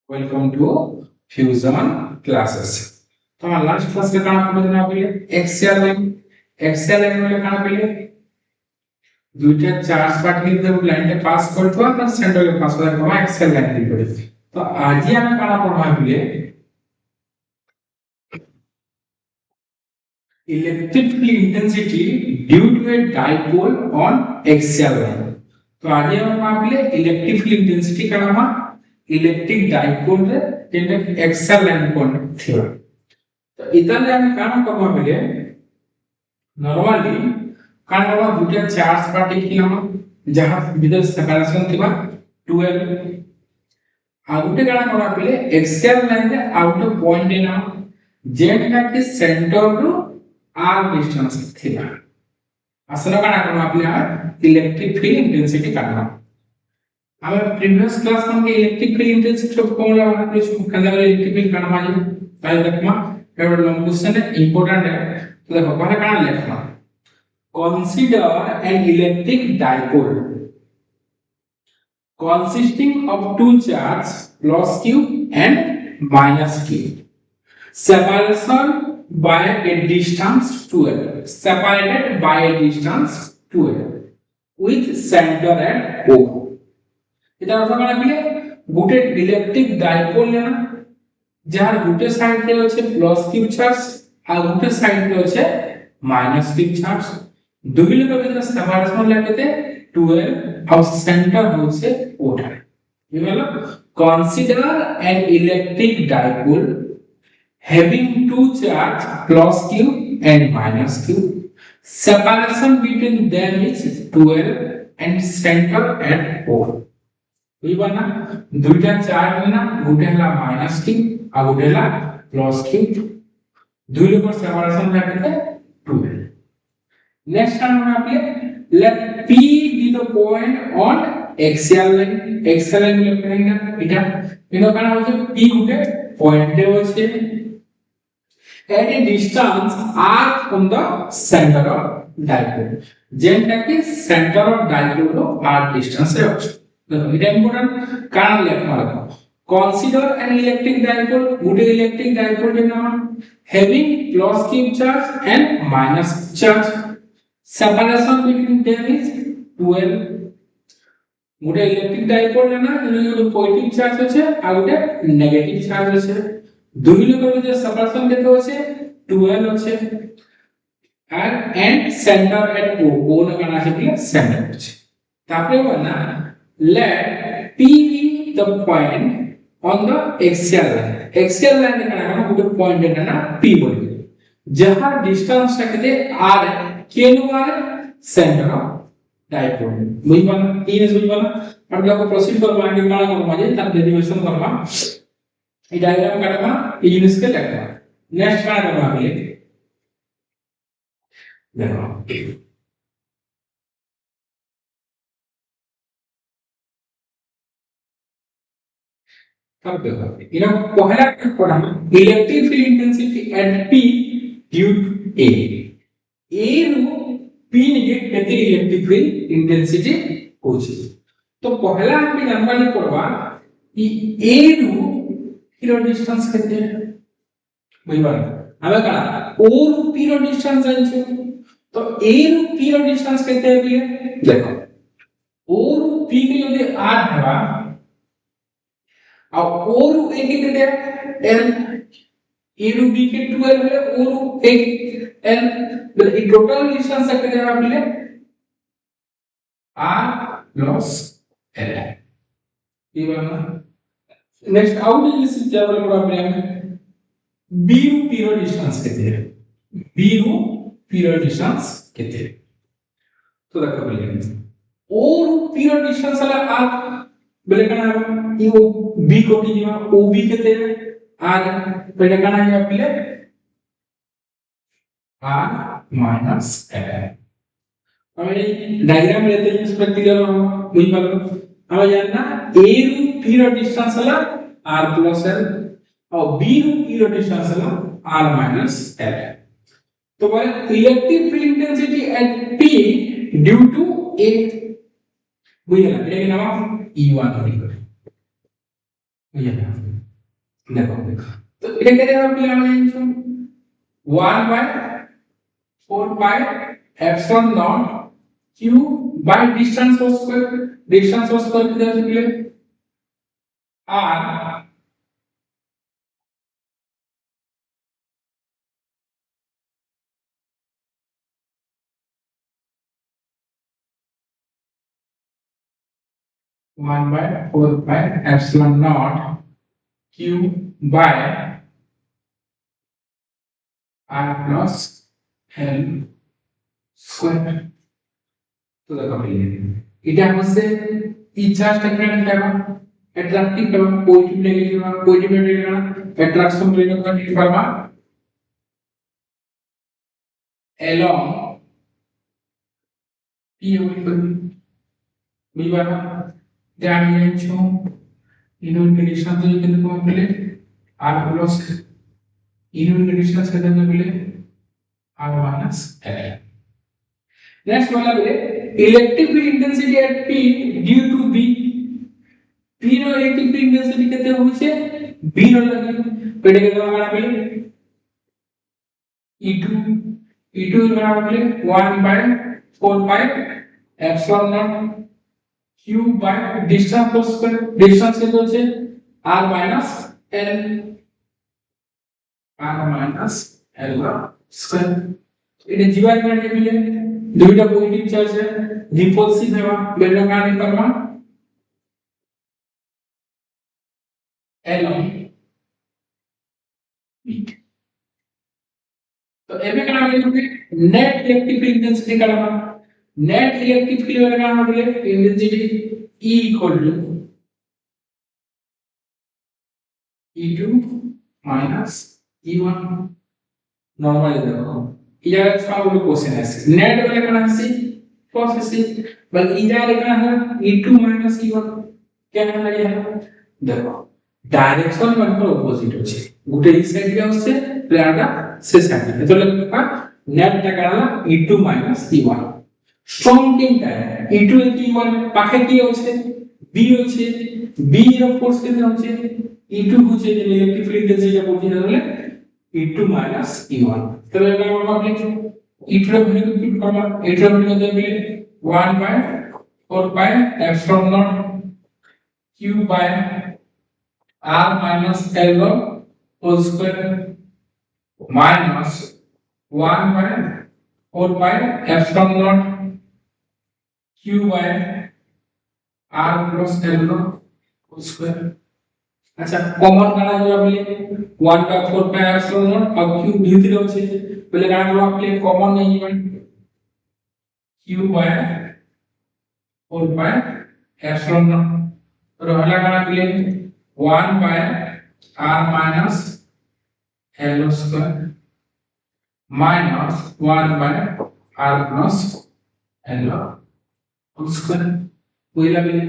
Welcome to fusion classes. तो हम last class के काना पढ़ना पहिले एक्सियल लाइन वाले काना पहिले দুইটা চার্জ পার্টিকেল দের লাইনটা পাস করতো আর সেন্টারে পাস করে কমা एक्सियल লাইন দি করে। তো আজি আমি কানা পড়বা পहिले electric field intensity due to a dipole on axial line. तो आज हम पहिले इलेक्ट्रिक फील्ड इंटेंसिटी काना इलेक्ट्रिक डाइपोल रे जेंटा एक्सियल लाइन कोन थियो। तो इताले हम काना करबा पहिले नॉर्मली काना करबा दुटा चार्ज पार्टिकल हम जहां विद सेपरेशन थिबा 12 आ गुटे काना करबा पहिले एक्सियल लाइन रे आउट पॉइंट ना जेंटा के सेंटर रु आर डिस्टेंस थिबा असला काना करबा पहिले इलेक्ट्रिक फील्ड इंटेंसिटी काढबा। हमें प्रीवियस क्लास में इलेक्ट्रिक फील्ड इंटेंसिटी को फॉर्मूला बना के खाली इलेक्ट्रिक फील्ड काढबा जे ताई देखमा एवढा लॉन्ग क्वेश्चन है इंपॉर्टेंट है। तो देखो पहले काना लिखना consider an electric dipole consisting of two charges plus q and minus q separation by a distance 12 separated by a distance 12 with center at o। এটা অর্থ মানে কি গুটে ইলেকট্রিক ডাইপোল लेना যার গুটে সাইড তে আছে প্লাস q চার্জ আর গুটে side তে আছে মাইনাস q চার্জ দুই লোকের ভিতরে সেপারেশন লাগতে 12 और सेंटर होছে ওটা। ये হলো consider an electric dipole having two charge plus q and minus q separation between them is 12 and center at o। ये बना दुईटा चार्ज लेना गुटे हला माइनस q और गुटे हला प्लस q दुई लोकर सेपरेशन लगते 12। नेक्स्ट टाइम हम आपले let p be the point on axial line लिखेंगे এটা इनो काना होছে p गुटे पॉइंट होছে at a distance r from the center of dipole जेंटा कि सेंटर ऑफ डाइपोल रो r डिस्टेंस है होছে। देखो এটা ইম্পর্টেন্ট কারণ লেখা লাগবে consider an electric dipole Gute electric dipole के नाम having plus q charge and minus charge separation between them is 12। Gute electric dipole लेना जो पॉजिटिव चार्ज होছে আর গুটে নেগেটিভ চার্জ होছে দুই লোকের মধ্যে সেপারেশন কত होছে 12 होছে আর এন্ড সেন্টার এট o কোন কানা আছে বলে সেন্টার होছে। তারপরে বলনা let p be the point on the axial line কানা গুটে পয়েন্ট এটা না p বলি যাহার ডিসটেন্সটা কতে r केनु आर सेंटर ऑफ डाइपोल बुझबा ना ई ने बुझबा ना। अब देखो प्रोसीड करबा आगे काना करबा जे तार डेरिवेशन करबा ई डायग्राम काटबा ई यूनिट के लिखबा। नेक्स्ट काना करबा पहले देखो तब देखो इना पहला पढ़ा electric field intensity at p due to a a रो p निके केते इलेक्ट्रिक फील्ड इंटेंसिटी होछि। तो पहला हम जानबाली पड़बा कि a रो किलो डिस्टेंस केते बुझबा हमें कना o रो p रो डिस्टेंस जानछु। तो a रो p रो डिस्टेंस केते है देखो o रो p के यदि r हवा और o रो a के केते l a रो b के 12 है o row a l the total distance कितने है आपले r plus l ये वाला। नेक्स्ट आउट इस टेबल पर आपने b रो p रो डिस्टेंस कितने है b रो p रो डिस्टेंस कितने है। तो देखो पहले o रो p रो डिस्टेंस वाला r बोले कना ये o b को कीजिए o b कितने है r पहले कना है आपले r minus l। अब ये डायग्राम लेते हैं इस पर क्लियर हो वही बात हमें जानना a रू p रो डिस्टेंस वाला r plus l और b रू p रो डिस्टेंस वाला r minus l। तो बोले electric field intensity at p due to a वही है ना ये नाम e1 लिखो ये देखो तो এটা কেটে হবে কি আমরা জানছো 1 by 4 pi epsilon naught q by distance whole square কি আসবে r 1 by 4 pi epsilon naught q by r plus l square তো দেখো এটা হচ্ছে ই চার্জটা কেন দেবা অ্যাট্রাকটিভ এবং পজিটিভ নেগেটিভ বা পজিটিভ নেগেটিভ না অ্যাট্রাকশন তৈরি করতে কি পারবা along p equal বুঝবা না যে আমি জানছো ইউনিট কন্ডিশন তো কিন্তু কম পেলে r plus ইউনিট কন্ডিশন সাথে মিলে r minus l next वाला बोले इलेक्ट्रिक फील्ड इंटेंसिटी at p due to b p નો ઇલેક્ટ્રિક ફીલ્ડ ઇન્ટેન્સિટી કેતે હોશે b નો લાગે પેડે કે તમારા પેલે e2 e2 બરાબર પેલે 1 by 4 pi epsilon naught q by distance square distance কত হচ্ছে r minus l স্কয়ার এটা জিবাই মানে মিলে দুইটা পজিটিভ চার্জ রিপলসিভ হেবা বেরো কানে করবা along p तो एबे कना बोले नेट इलेक्ट्रिक फील्ड इंटेंसिटी कलमा नेट इलेक्ट्रिक फील्ड वाला कना बोले intensity E equal to E2 minus E1 normally देखो इधर इसका बोले क्वेश्चन है नेट वाला कना है cos है बल इधर कना है E2 माइनस E1 क्या कहना है देखो डायरेक्शन মানে অপোজিট আছে গোটে এই সাইড কে আসছে প্লেয়ারটা সে সাইড এত লেখা নেটটা কারণ e2 e1 স্ট্রং তিনটা e2 e1 পাখে কি আছে b আছে b এর ফোর্স কেন আছে e2 হচ্ছে যে ইলেকট্রিক ফিল্ড যেটা বলছি তাহলে e2 e1 তাহলে আমরা লিখব e2 এর ভ্যালু কি পাবো e2 এর ভ্যালু দেবে 1 by 4 pi epsilon naught q by r minus l whole square minus 1 by 4 pi epsilon naught q by r plus l whole square अच्छा कॉमन काना जो आपले 1 by 4 pi epsilon naught और q dt होचे पहले काना जो आपले कॉमन नहीं है q by 4 pi epsilon naught रहला काना पहले 1 by r minus l square minus 1 by r plus l whole square বুঝলা বিলে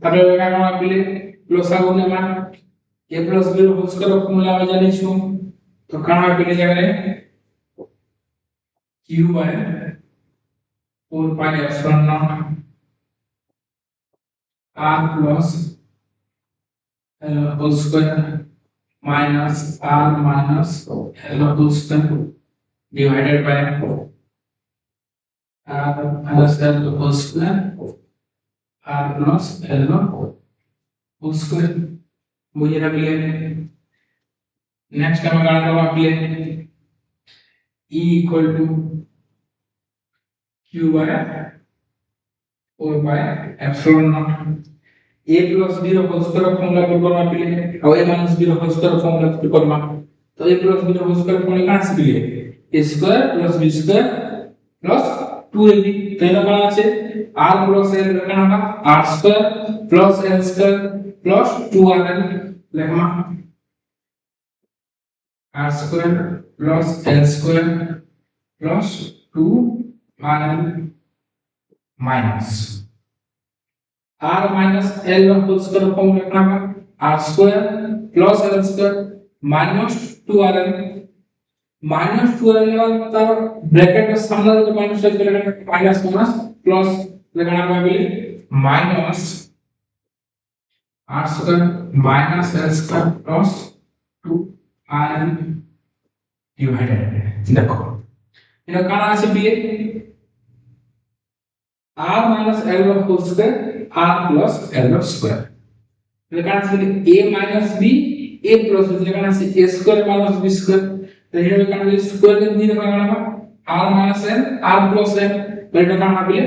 তাহলে এখানে আমরা বিলে প্লাস আগুনে মান a plus b whole square formula আমরা জানিছো তো কানা বিলে জায়গায় q by 4 pi epsilon naught r plus l whole square minus r minus l whole square divided by r plus l whole square r plus l whole square मुझे ना मिले next हम करना होगा मिले e equal to q by 4 by epsilon naught a plus b whole square formula put करना मिले और a minus b whole square formula put करना तो a plus b whole square formula कहां से मिले a square plus b square plus 2ab पहला वाला আছে r plus l रखना होगा r square plus l square plus 2rl लिखना r square plus l square plus 2rl minus r minus l whole square form लिखना होगा r square plus l square minus 2rl minus 12 level तर bracket के सामने जो minus है लगाना minus minus plus लगाना है minus r square minus l square plus 2 r divided देखो इनका काना আছে bA r minus l whole square r plus l square इनका काना আছে a minus b a plus b इनका काना আছে a square minus b square तो इनका काना আছে square के दिन का काना r minus l r plus l तो इनका काना बिले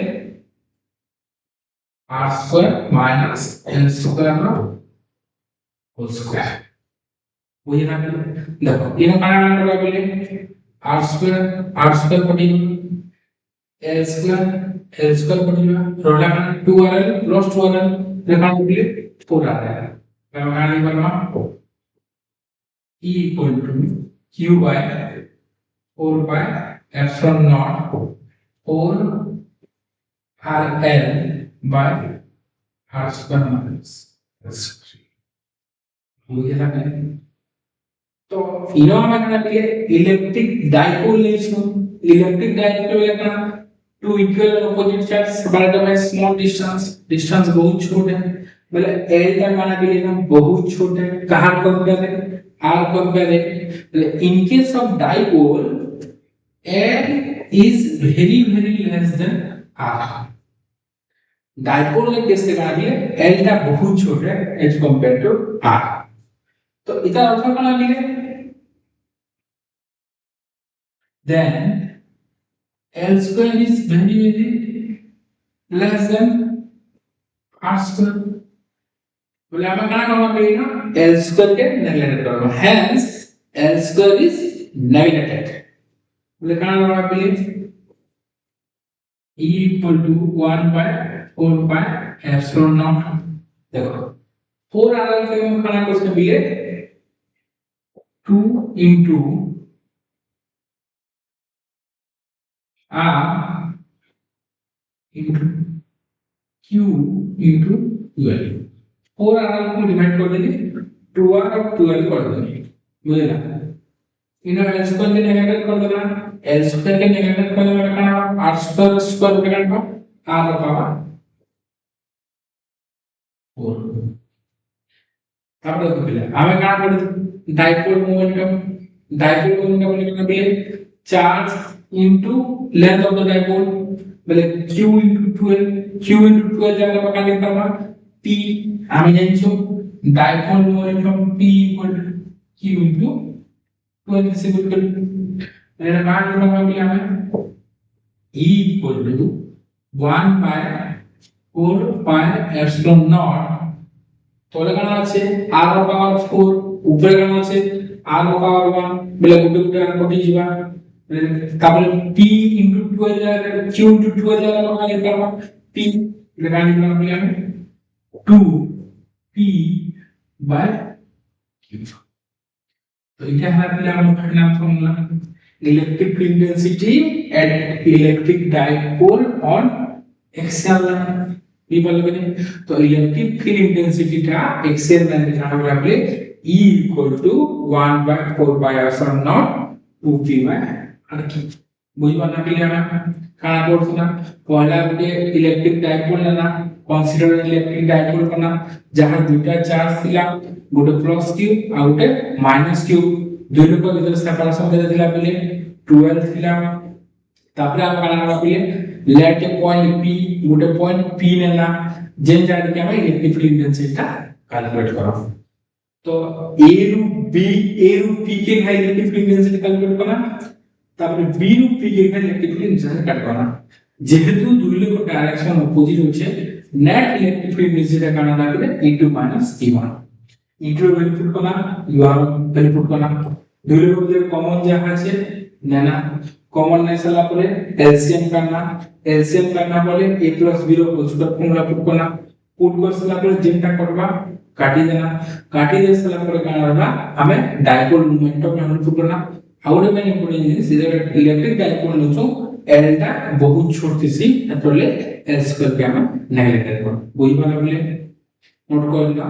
r square minus l square whole square वही ना देखो इनका काना करबा बिले r square कटी l square कटी रोला काना 2rl plus 2rl देखा बिले 4r है तो काना निकलवा E equal to q by 4 by epsilon naught 4 rl by r square minus s3 मुझे लगा तो इनो हमें करना है इलेक्ट्रिक डाइपोल लेছো इलेक्ट्रिक डाइपोल लेना two equal opposite charge separated by small distance बहुत छोटा है मतलब l का माना के लिए हम बहुत छोटा है कहां कंपेयर है r कंपेयर है in case of dipole l is very less than r dipole के केस के लिए l का बहुत छोटा है as compared to r तो इधर अर्थ करना मिले then l square is very less than r square बोले हमें क्या करना पड़ेगा l square के नेगलेक्ट करना hence l square is neglected बोले क्या करना पड़ेगा e equal to 1 by 4 by epsilon naught देखो 4 r के हम क्या क्वेश्चन मिले 2 into r into q into 12 4 r को डिवाइड कर देंगे 2r और 12 कर देंगे बुझला इनो l स्क्वायर के नेगेटिव कर देना l स्क्वायर के नेगेटिव कर देना का r स्क्वायर स्क्वायर का r पावर 4 तापर देखो हमें क्या कर डाइपोल मोमेंटम लिखना है charge into length of the dipole बोले q into 12 जगह पर क्या लिखा हुआ p हमें जानছো dipole momentum p equal to q into 12 से इक्वल मेरा मान लिखा हुआ हमें e equal to 1 by 4 pi epsilon naught तोले काना আছে r পাওয়ার 4 উপরে কানা আছে r পাওয়ার 1 বলে গুটে গুটে আর কটি যাবা তাহলে p into 12 জায়গা q into 12 জায়গা আমরা লিখতে পারবো p লেখা নিলাম আমি 2 p by q तो এটা হলো আমার final formula electric field density at electric dipole on axial line কি বলবে তো ইলেকট্রিক ফিল্ড ইন্টেন্সিটিটা axial লাইনে জানা লাগলে E equal to 1 by 4 by epsilon naught 2p by আর কি বুঝবা না পেলে আমরা কানা করছ না পয়লা গোটে ইলেকট্রিক ডাইপোল না কনসিডার ইলেকট্রিক ডাইপোল না যাহা দুইটা চার্জ ছিলা গোটে প্লাস কিউ আর গোটে মাইনাস কিউ দুই লোক ভিতরে সেপারেশন কেতে ছিলা পেলে 12 ছিলা তারপরে আমরা কানা করবা পেলে लेट ए पॉइंट p गोटे पॉइंट p लेना जेन जाने के हमें इलेक्ट्रिक फील्ड इंटेंसिटी का कैलकुलेट करो तो a रू p के है इलेक्ट्रिक फील्ड इंटेंसिटी कैलकुलेट करना তারপরে b रू p के है इलेक्ट्रिक फील्ड इंटेंसिटी कैलकुलेट करना যেহেতু দুই লোক ডাইরেকশন অপোজিট হচ্ছে নেট ইলেকট্রিক ফিল্ড इंटेंसिटी কানা লাগবে e2 e1 e2 value put করনা u1 ভ্যালু পুট করনা দুই লোক যে কমন যা আছে নেনা कॉमन नहीं सला पड़े एलसीएम करना बोले a plus b रो उसका फॉर्मूला पुट कर सला पड़े जेंटा करबा काटी दे सला पड़े काना रहबा हमें डाइपोल मोमेंटम में हम पुट करना आउरे में पड़े सीधे इलेक्ट्रिक डाइपोल नो एल टा बहुत छोटी सी तोले एल स्क्वायर के हम नेगलेक्ट कर बुझबा लगले नोट कर लो